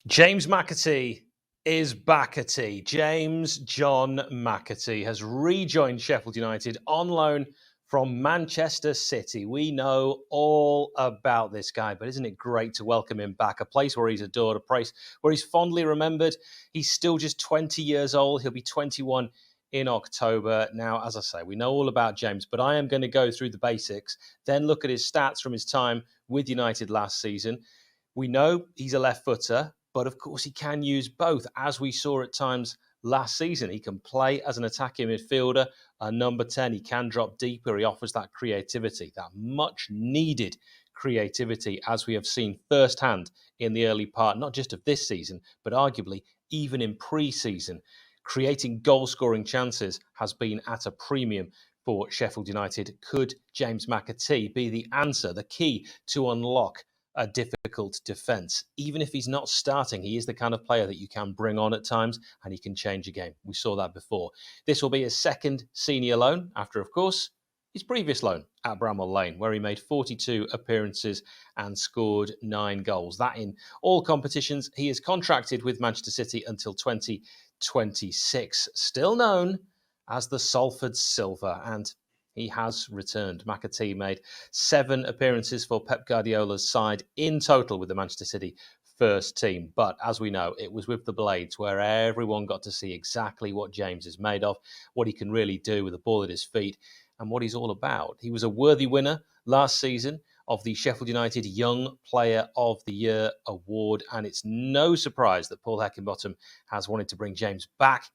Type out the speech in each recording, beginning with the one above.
James Mcatee is back-a-tee. James John Mcatee has rejoined Sheffield United on loan from Manchester City. We know all about this guy, but isn't it great to welcome him back? A place where he's adored, a place where he's fondly remembered. He's still just 20 years old. He'll be 21 in October. Now, as I say, we know all about James, but I am going to go through the basics, then look at his stats from his time with United last season. We know he's a left footer, but of course he can use both, as we saw at times last season. He can play as an attacking midfielder, a number 10. He can drop deeper. He offers that creativity, that much needed creativity, as we have seen firsthand in the early part, not just of this season, but arguably even in pre-season. Creating goal-scoring chances has been at a premium for Sheffield United. Could James Mcatee be the answer, the key to unlock a difficult defence? Even if he's not starting, he is the kind of player that you can bring on at times and he can change a game. We saw that before. This will be his second senior loan after, of course, his previous loan at Bramall Lane, where he made 42 appearances and scored 9 goals. That in all competitions. He is contracted with Manchester City until 2026, still known as the 𝗟𝗏𝗶𝗲, and he has returned. Mcatee made 7 appearances for Pep Guardiola's side in total with the Manchester City first team. But as we know, it was with the Blades where everyone got to see exactly what James is made of, what he can really do with the ball at his feet, and what he's all about. He was a worthy winner last season of the Sheffield United Young Player of the Year award, and it's no surprise that 𝗵𝗿𝗄𝗏 has wanted to bring James back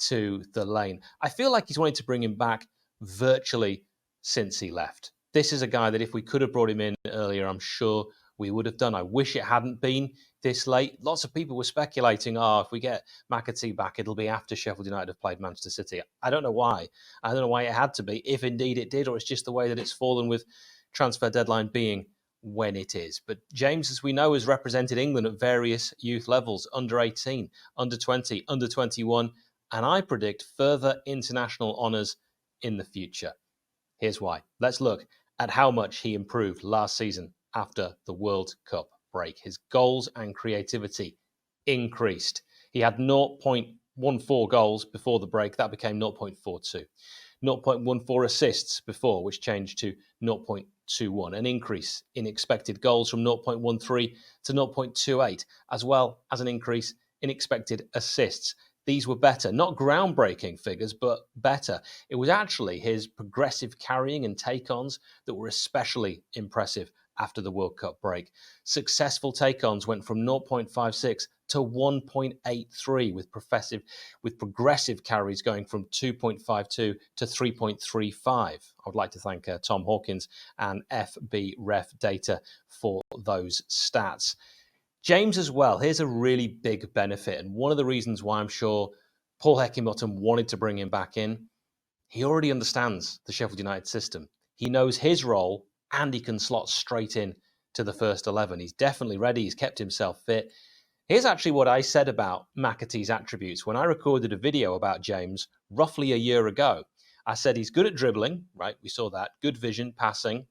to the lane. I feel like he's wanted to bring him back virtually since he left. This is a guy that if we could have brought him in earlier, I'm sure we would have done. I wish it hadn't been this late. Lots of people were speculating, if we get Mcatee back, it'll be after Sheffield United have played Manchester City. I don't know why. I don't know why it had to be, if indeed it did, or it's just the way that it's fallen with transfer deadline being when it is. But James, as we know, has represented England at various youth levels, under 18, under 20, under 21, and I predict further international honours in the future. Here's why. Let's look at how much he improved last season after the World Cup break. His goals and creativity increased. He had 0.14 goals before the break. That became 0.42. 0.14 assists before, which changed to 0.21. An increase in expected goals from 0.13 to 0.28, as well as an increase in expected assists. These were better, not groundbreaking figures, but better. It was actually his progressive carrying and take-ons that were especially impressive after the World Cup break. Successful take-ons went from 0.56 to 1.83, with progressive carries going from 2.52 to 3.35. I would like to thank Tom Hawkins and FB Data for those stats. James as well, here's a really big benefit, and one of the reasons why I'm sure 𝗵𝗿𝗄𝗏 wanted to bring him back in, he already understands the Sheffield United system. He knows his role, and he can slot straight in to the first 11. He's definitely ready. He's kept himself fit. Here's actually what I said about Mcatee's attributes when I recorded a video about James roughly a year ago. I said he's good at dribbling, right? We saw that. Good vision, passing.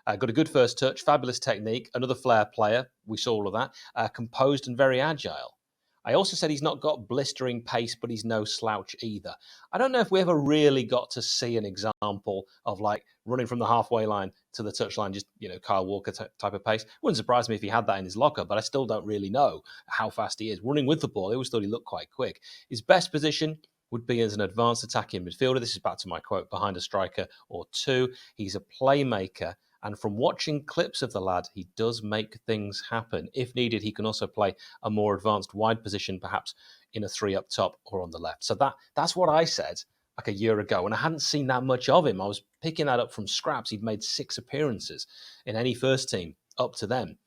Got a good first touch, fabulous technique, another flair player. We saw all of that. Composed and very agile. I also said he's not got blistering pace, but he's no slouch either. I don't know if we ever really got to see an example of like running from the halfway line to the touchline, just, Kyle Walker type of pace. Wouldn't surprise me if he had that in his locker, but I still don't really know how fast he is. Running with the ball, I always thought he looked quite quick. His best position would be as an advanced attacking midfielder. This is back to my quote, behind a striker or two. He's a playmaker. And from watching clips of the lad, he does make things happen. If needed, he can also play a more advanced wide position, perhaps in a 3 up top or on the left. So that's what I said like a year ago, and I hadn't seen that much of him. I was picking that up from scraps. He'd made 6 appearances in any first team up to then.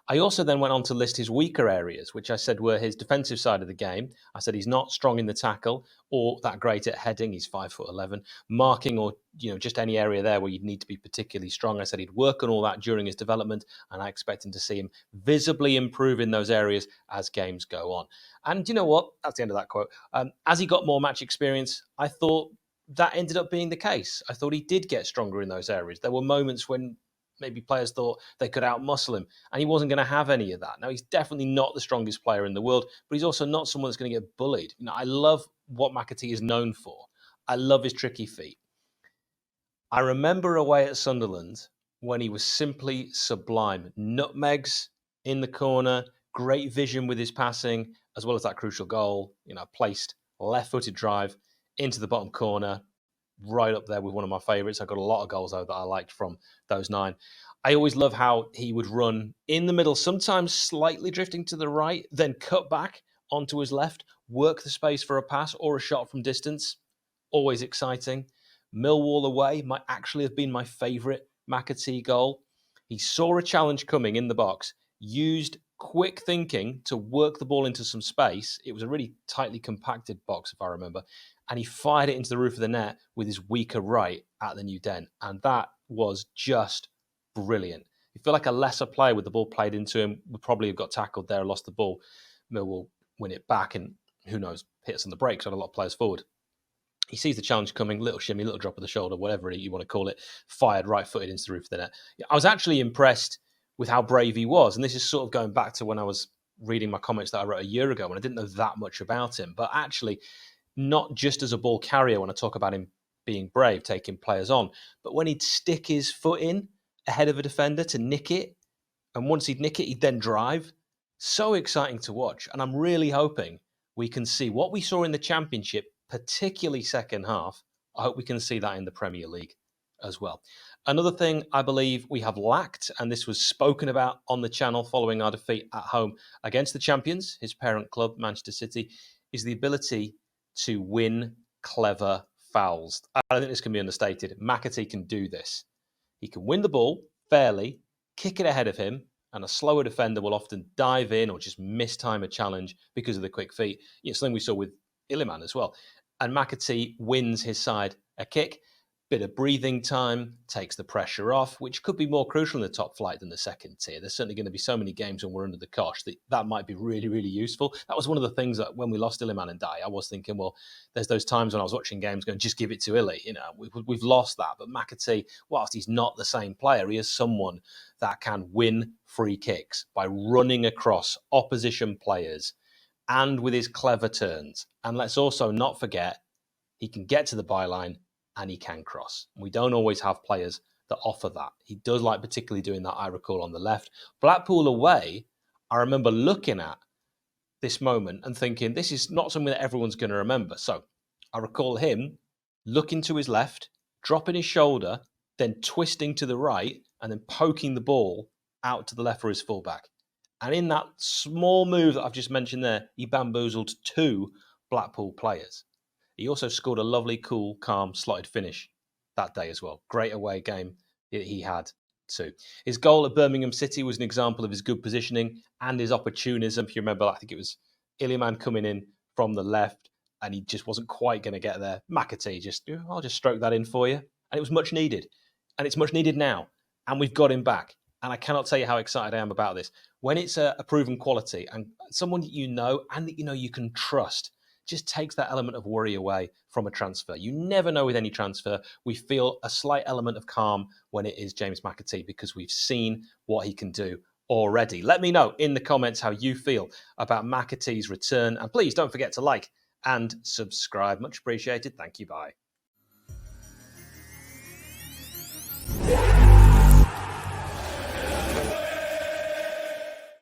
I also then went on to list his weaker areas, which I said were his defensive side of the game. I said he's not strong in the tackle or that great at heading. He's 5'11", marking, or just any area there where you'd need to be particularly strong. I said he'd work on all that during his development, and I expect him to see him visibly improve in those areas as games go on. And you know what? That's the end of that quote. As he got more match experience, I thought that ended up being the case. I thought he did get stronger in those areas. There were moments when maybe players thought they could outmuscle him, and he wasn't going to have any of that. Now, he's definitely not the strongest player in the world, but he's also not someone that's going to get bullied. I love what Mcatee is known for. I love his tricky feet. I remember away at Sunderland when he was simply sublime. Nutmegs in the corner, great vision with his passing, as well as that crucial goal, placed left-footed drive into the bottom corner, right up there with one of my favourites. I got a lot of goals, though, that I liked from those 9. I always love how he would run in the middle, sometimes slightly drifting to the right, then cut back onto his left, work the space for a pass or a shot from distance. Always exciting. Millwall away might actually have been my favourite Mcatee goal. He saw a challenge coming in the box, used quick thinking to work the ball into some space. It was a really tightly compacted box, if I remember, and he fired it into the roof of the net with his weaker right at the New Den, and that was just brilliant. You feel like a lesser player with the ball played into him would probably have got tackled there, lost the ball. Millwall win it back, and who knows, hit us on the brakes, had a lot of players forward. He sees the challenge coming, little shimmy, little drop of the shoulder, whatever you want to call it, fired right-footed into the roof of the net. I was actually impressed with how brave he was, and this is sort of going back to when I was reading my comments that I wrote a year ago when I didn't know that much about him, but actually not just as a ball carrier when I talk about him being brave, taking players on, but when he'd stick his foot in ahead of a defender to nick it, and once he'd nick it, he'd then drive. So exciting to watch, and I'm really hoping we can see what we saw in the Championship, particularly second half. I hope we can see that in the Premier League as well. Another thing I believe we have lacked, and this was spoken about on the channel following our defeat at home against the champions, his parent club, Manchester City, is the ability to win clever fouls. I don't think this can be understated. Mcatee can do this. He can win the ball fairly, kick it ahead of him, and a slower defender will often dive in or just mistime a challenge because of the quick feet. Something we saw with 𝗟𝗟𝗓 as well. And Mcatee wins his side a kick, bit of breathing time, takes the pressure off, which could be more crucial in the top flight than the second tier. There's certainly going to be so many games when we're under the cosh that might be really, really useful. That was one of the things that when we lost 𝗟𝗟𝗓 and I was thinking, well, there's those times when I was watching games going, just give it to 𝗟𝗟𝗓. We've lost that. But Mcatee, whilst he's not the same player, he is someone that can win free kicks by running across opposition players and with his clever turns. And let's also not forget, he can get to the byline and he can cross. We don't always have players that offer that. He does like particularly doing that, I recall, on the left. Blackpool away, I remember looking at this moment and thinking, this is not something that everyone's going to remember. So I recall him looking to his left, dropping his shoulder, then twisting to the right, and then poking the ball out to the left for his fullback. And in that small move that I've just mentioned there, he bamboozled 2 Blackpool players. He also scored a lovely, cool, calm, slotted finish that day as well. Great away game he had too. His goal at Birmingham City was an example of his good positioning and his opportunism. If you remember, I think it was 𝗟𝗟𝗓 coming in from the left and he just wasn't quite going to get there. Mcatee I'll just stroke that in for you. And it was much needed. And it's much needed now. And we've got him back. And I cannot tell you how excited I am about this. When it's a proven quality and someone that you know and that you can trust, just takes that element of worry away from a transfer. You never know with any transfer. We feel a slight element of calm when it is James Mcatee because we've seen what he can do already. Let me know in the comments how you feel about Mcatee's return. And please don't forget to like and subscribe. Much appreciated. Thank you. Bye.